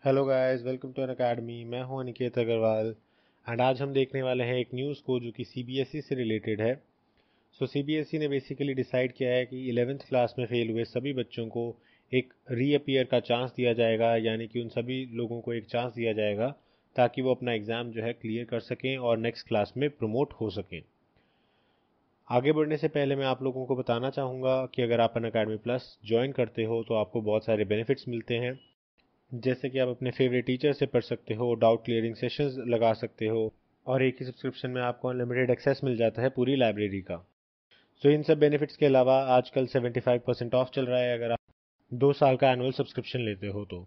Hello guys, welcome to Unacademy. मैं हूं Aniket Agarwal and आज हम देखने वाले हैं एक न्यूज़ को जो कि सीबीएसई से रिलेटेड है। सीबीएसई ने बेसिकली डिसाइड किया है कि 11th क्लास में फेल हुए सभी बच्चों को एक रीअपियर का चांस दिया जाएगा, यानी कि उन सभी लोगों को एक चांस दिया जाएगा ताकि वो अपना एग्ज़ाम जो है क्लियर कर सकें और नेक्स्ट क्लास में प्रमोट हो सकें। आगे बढ़ने से पहले मैं आप लोगों को बताना चाहूँगा कि अगर आप अन अकेडमी प्लस ज्वाइन करते हो तो आपको बहुत सारे बेनिफिट्स मिलते हैं, जैसे कि आप अपने फेवरेट टीचर से पढ़ सकते हो, डाउट क्लियरिंग सेशंस लगा सकते हो और एक ही सब्सक्रिप्शन में आपको अनलिमिटेड एक्सेस मिल जाता है पूरी लाइब्रेरी का। इन सब बेनिफिट्स के अलावा आजकल 75% ऑफ चल रहा है अगर आप 2 साल का एनुअल सब्सक्रिप्शन लेते हो तो।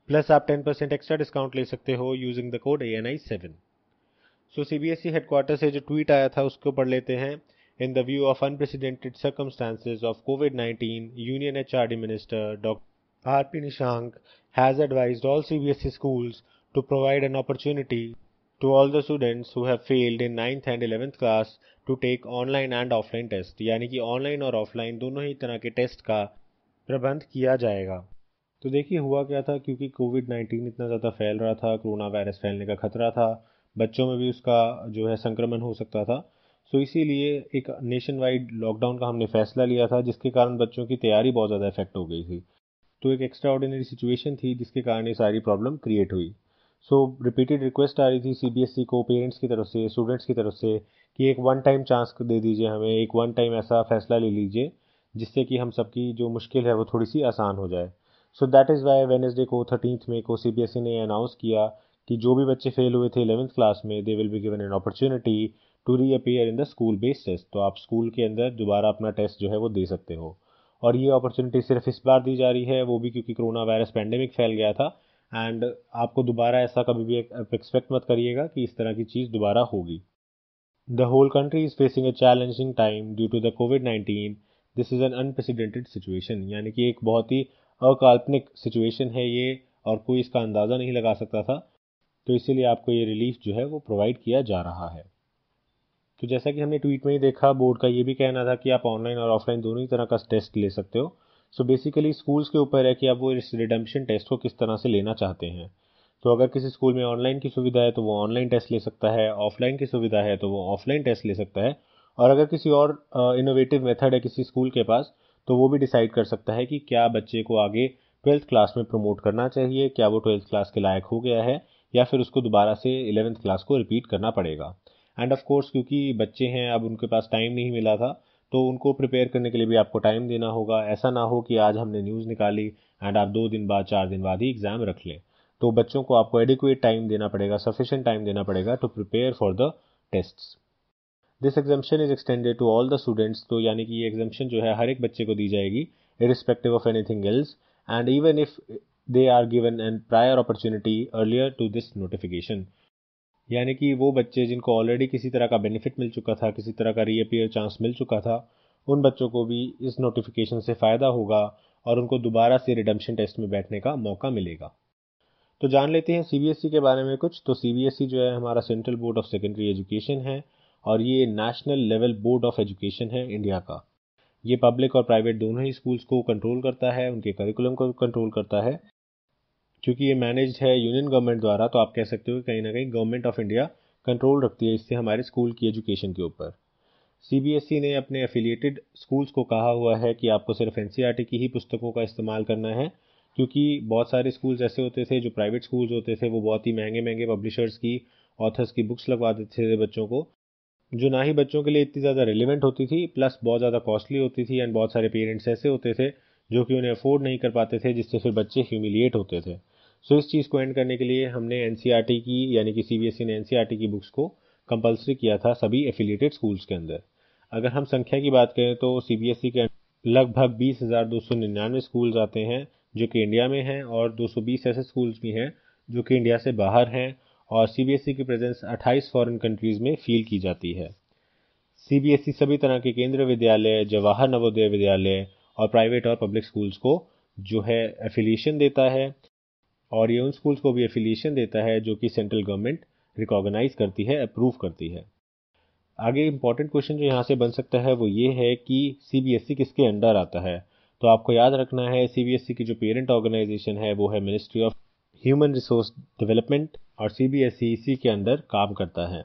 प्लस आप 10% एक्स्ट्रा डिस्काउंट ले सकते हो using the code ANI7। CBSE headquarter से जो ट्वीट आया था उसको पढ़ लेते हैं। In the view of unprecedented circumstances of covid, union HRD minister doctor RP Nishank has advised all CBSE schools to provide an opportunity to all the students who have failed in 9th and 11th class to take online and offline test, यानी कि online और offline दोनों ही तरह के test का प्रबंध किया जाएगा। तो देखिए हुआ क्या था, क्योंकि कोविड-19 इतना ज़्यादा फैल रहा था, कोरोना वायरस फैलने का खतरा था, बच्चों में भी उसका जो है संक्रमण हो सकता था। इसीलिए एक नेशन वाइड लॉकडाउन का हमने फैसला लिया था, जिसके कारण बच्चों की तैयारी बहुत ज़्यादा इफेक्ट हो गई थी। तो एक एक्स्ट्रा ऑर्डिनरी सिचुएशन थी जिसके कारण ये सारी प्रॉब्लम क्रिएट हुई। रिपीटेड रिक्वेस्ट आ रही थी सीबीएसई को पेरेंट्स की तरफ से, स्टूडेंट्स की तरफ से कि एक वन टाइम चांस दे दीजिए हमें, एक वन टाइम ऐसा फैसला ले लीजिए जिससे कि हम सबकी जो मुश्किल है वो थोड़ी सी आसान हो जाए। दैट इज़ वाई वेनेसडे को 13 मई को सीबीएसई ने अनाउंस किया कि जो भी बच्चे फेल हुए थे 11th क्लास में, they will be given an opportunity to reappear in the school based test. तो आप स्कूल के अंदर दोबारा अपना टेस्ट जो है वो दे सकते हो। और ये अपॉर्चुनिटी सिर्फ इस बार दी जा रही है, वो भी क्योंकि कोरोना वायरस पैंडेमिक फैल गया था। एंड आपको दोबारा ऐसा कभी भी एक्सपेक्ट मत करिएगा कि इस तरह की चीज़ दोबारा होगी। The whole country is facing a challenging time due to the कोविड-19। This is an unprecedented situation, यानी कि एक बहुत ही अकाल्पनिक सिचुएशन है ये और कोई इसका अंदाज़ा नहीं लगा सकता था। तो इसीलिए आपको ये रिलीफ जो है वो प्रोवाइड किया जा रहा है। तो जैसा कि हमने ट्वीट में ही देखा, बोर्ड का ये भी कहना था कि आप ऑनलाइन और ऑफलाइन दोनों ही तरह का टेस्ट ले सकते हो। बेसिकली स्कूल्स के ऊपर है कि आप वो इस रिडम्पशन टेस्ट को किस तरह से लेना चाहते हैं। तो अगर किसी स्कूल में ऑनलाइन की सुविधा है तो वो ऑनलाइन टेस्ट ले सकता है, ऑफलाइन की सुविधा है तो वो ऑफलाइन टेस्ट ले सकता है, और अगर किसी और इनोवेटिव मेथड है किसी स्कूल के पास तो वो भी डिसाइड कर सकता है कि क्या बच्चे को आगे 12th क्लास में प्रमोट करना चाहिए, क्या वो 12th क्लास के लायक हो गया है, या फिर उसको दोबारा से 11th क्लास को रिपीट करना पड़ेगा। एंड ऑफ कोर्स क्योंकि बच्चे हैं, अब उनके पास टाइम नहीं मिला था, तो उनको प्रिपेयर करने के लिए भी आपको टाइम देना होगा। ऐसा ना हो कि आज हमने न्यूज़ निकाली एंड आप 2 दिन बाद 4 दिन बाद ही एग्ज़ाम रख लें। तो बच्चों को आपको एडिक्वेट टाइम देना पड़ेगा, सफिशिएंट टाइम देना पड़ेगा to prepare for the tests. This exemption is extended to all the students. तो यानी कि ये एग्जाम्शन जो है हर एक बच्चे को दी जाएगी, irrespective of anything else, and even if they are given an prior opportunity earlier to this notification. यानी कि वो बच्चे जिनको ऑलरेडी किसी तरह का बेनिफिट मिल चुका था, किसी तरह का रीअपियर चांस मिल चुका था, उन बच्चों को भी इस नोटिफिकेशन से फ़ायदा होगा और उनको दोबारा से रिडम्पशन टेस्ट में बैठने का मौका मिलेगा। तो जान लेते हैं सीबीएसई के बारे में कुछ। तो सीबीएसई जो है हमारा central board of secondary education है और ये national level board of education है इंडिया का। ये पब्लिक और प्राइवेट दोनों ही स्कूल्स को कंट्रोल करता है, उनके करिकुलम को कंट्रोल करता है। क्योंकि ये मैनेज्ड है यूनियन गवर्नमेंट द्वारा, तो आप कह सकते हो कि कहीं ना कहीं गवर्नमेंट ऑफ इंडिया कंट्रोल रखती है इससे हमारे स्कूल की एजुकेशन के ऊपर। सीबीएसई ने अपने एफिलिएटेड स्कूल्स को कहा हुआ है कि आपको सिर्फ एनसीईआरटी की ही पुस्तकों का इस्तेमाल करना है, क्योंकि बहुत सारे स्कूल्स ऐसे होते थे, जो प्राइवेट स्कूल्स होते थे, वो बहुत ही महंगे महंगे पब्लिशर्स की, ऑथर्स की बुक्स लगवा देते थे बच्चों को, जो ना ही बच्चों के लिए इतनी ज़्यादा रिलेवेंट होती थी, प्लस बहुत ज़्यादा कॉस्टली होती थी। एंड बहुत सारे पेरेंट्स ऐसे होते थे जो कि उन्हें अफोर्ड नहीं कर पाते थे, जिससे फिर बच्चे ह्यूमिलिएट होते थे। इस चीज़ को एंड करने के लिए हमने एनसीईआरटी की, यानी कि सीबीएसई ने एनसीईआरटी की बुक्स को कंपलसरी किया था सभी एफिलिएटेड स्कूल्स के अंदर। अगर हम संख्या की बात करें तो सीबीएसई के लगभग 20,299 स्कूल्स आते हैं जो कि इंडिया में हैं, और 220 ऐसे स्कूल्स भी हैं जो कि इंडिया से बाहर हैं, और सीबीएसई की प्रेजेंस 28 फॉरेन कंट्रीज़ में फील की जाती है। सीबीएसई सभी तरह के केंद्रीय विद्यालय, जवाहर नवोदय विद्यालय और प्राइवेट और पब्लिक स्कूल्स को जो है एफिलिएशन देता है, और ये उन स्कूल्स को भी एफिलिएशन देता है जो कि सेंट्रल गवर्नमेंट रिकॉग्नाइज करती है, अप्रूव करती है। आगे इंपॉर्टेंट क्वेश्चन जो यहाँ से बन सकता है वो ये है कि सीबीएसई किसके अंडर आता है। तो आपको याद रखना है, सीबीएसई की जो पेरेंट ऑर्गेनाइजेशन है वो है ministry of human resource development और सीबीएसई इसी के अंदर काम करता है।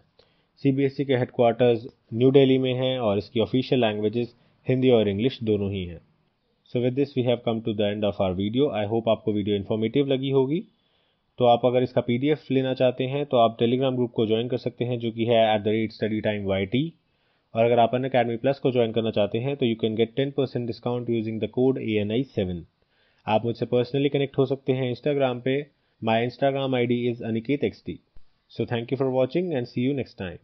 सीबीएसई के हेडक्वार्टर्स न्यू दिल्ली में है और इसकी ऑफिशियल लैंग्वेजेस हिंदी और इंग्लिश दोनों ही हैं। So with this we have come to the end of our video. I hope आपको वीडियो इन्फॉर्मेटिव लगी होगी। तो आप अगर इसका पीडीएफ लेना चाहते हैं तो आप टेलीग्राम ग्रुप को ज्वाइन कर सकते हैं, जो कि है @studytimeyt। और अगर आप अनअकैडमी प्लस को ज्वाइन करना चाहते हैं तो you can get 10% discount using the code ANI7। आप मुझसे पर्सनली कनेक्ट हो सकते हैं इंस्टाग्राम पे। My Instagram ID is AniketXD। So thank you for watching and see you next time.